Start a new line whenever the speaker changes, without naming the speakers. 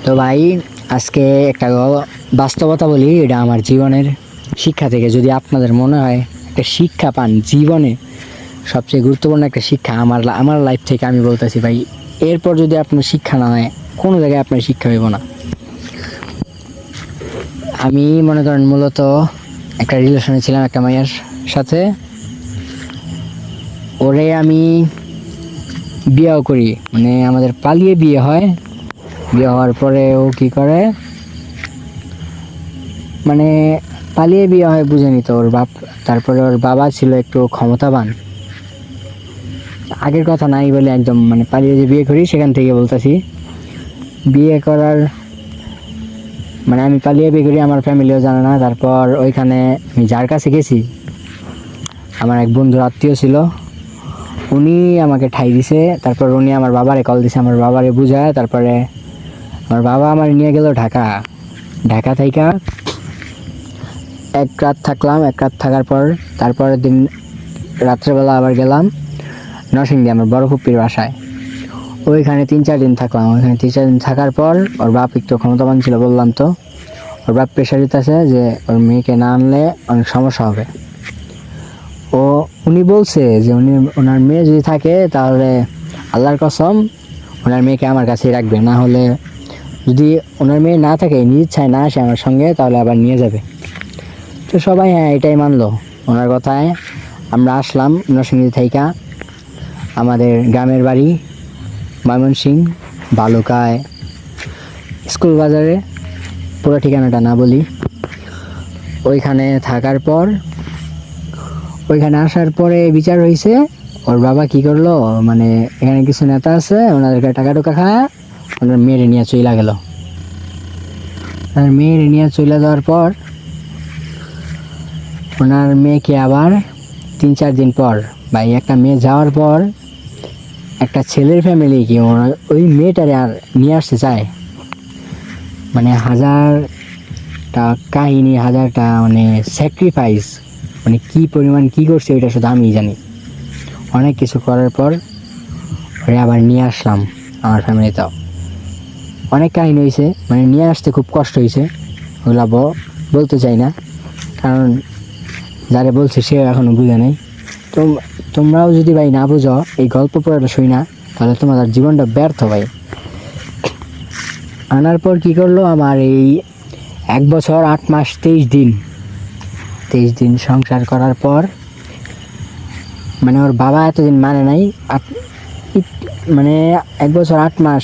তো ভাই আজকে একটা বাস্তবতা বলি, এটা আমার জীবনের শিক্ষা থেকে যদি আপনাদের মনে হয় একটা শিক্ষা পান জীবনে, সবচেয়ে গুরুত্বপূর্ণ একটা শিক্ষা আমার লাইফ থেকে আমি বলতেছি ভাই। এরপর যদি আপনার শিক্ষা না হয়, কোনো জায়গায় আপনার শিক্ষা হইব না। আমি মনে করেন মূলত একটা রিলেশনে ছিলাম একটা মাইয়ার সাথে। ওরে আমি বিয়েও করি, মানে আমাদের পালিয়ে বিয়ে হয়। বিয়ে হওয়ার পরে ও কি করে, মানে পালিয়ে বিয়ে হয় বুঝেনি তো ওর বাপ। তারপরে ওর বাবা ছিল একটু ক্ষমতাবান, আগের কথা নাই বলে একদম মানে পালিয়ে যে বিয়ে করি সেখান থেকে বলতেছি। বিয়ে করার মানে আমি পালিয়ে বিয়ে করি, আমার ফ্যামিলিও জানে না। তারপর ওইখানে আমি যার কাছে গেছি, আমার এক বন্ধুর আত্মীয় ছিল, উনি আমাকে ঠাই দিছে। তারপর উনি আমার বাবারে কল দিছে, আমার বাবারে বুঝায়। তারপরে আমার বাবা আমার নিয়ে গেল ঢাকা থেকে এক রাত থাকলাম। এক রাত থাকার পর তারপরের দিন রাত্রেবেলা আবার গেলাম নরসিংদী আমার বড় ফুপ্পির বাসায়। ওইখানে 3-4 দিন থাকলাম। ওইখানে 3-4 দিন থাকার পর ওর বাপ একটু ক্ষমতাবান ছিল, বললাম তো। ওর বাপ প্রেশার দিতেছে যে ওর মেয়েকে না আনলে অনেক সমস্যা হবে। উনি বলছে যে ওনার মেয়ে যদি থাকে তাহলে আল্লাহর কসম ওনার মেয়েকে আমার কাছেই রাখবে, না হলে যদি ওনার মেয়ে না থাকে, নিজ ইচ্ছায় না আসে আমার সঙ্গে, তাহলে আবার নিয়ে যাবে। তো সবাই হ্যাঁ এটাই মানলো ওনার কথায়। আমরা আসলাম নরসিংদী থেকে আমাদের গ্রামের বাড়ি ময়মনসিংহ বালুকায় স্কুল বাজারে, পুরো ঠিকানাটা না বলি। ওইখানে থাকার পর ওইখানে আসার পরে বিচার হয়েছে। ওর বাবা কি করলো, মানে এখানে কিছু নেতা আছে, ওনাদেরকে টাকা টোকা খায় ওনার মেয়েরে নিয়ে চলে গেল। আর মেয়েরে নিয়ে চলে যাওয়ার পর ওনার মেয়েকে আবার 3-4 দিন পর, ভাই একটা মেয়ে যাওয়ার পর একটা ছেলের ফ্যামিলি কি ওই মেয়েটারে আর নিয়ে আসতে চায়। মানে হাজারটা কাহিনী, হাজারটা মানে স্যাক্রিফাইস, মানে কি পরিমাণ কি করছে ওইটা শুধু আমিই জানি। অনেক কিছু করার পর ওরে আবার নিয়ে আসলাম আমার ফ্যামিলিতেও। অনেক কাহিনী হয়েছে, মানে নিয়ে আসতে খুব কষ্ট হয়েছে। ওগুলা বলতে চাই না, কারণ যারা বলছে সে এখনও বুঝে নেই। তো তোমরাও যদি ভাই না বুঝো, এই গল্প পড়াটা শুই না, তাহলে তোমাদের জীবনটা ব্যর্থ ভাই। আনার পর কি করলো, আমার এই 1 বছর 8 মাস 23 দিন সংসার করার পর, মানে ওর বাবা এতদিন মানে নাই। মানে 1 বছর 8 মাস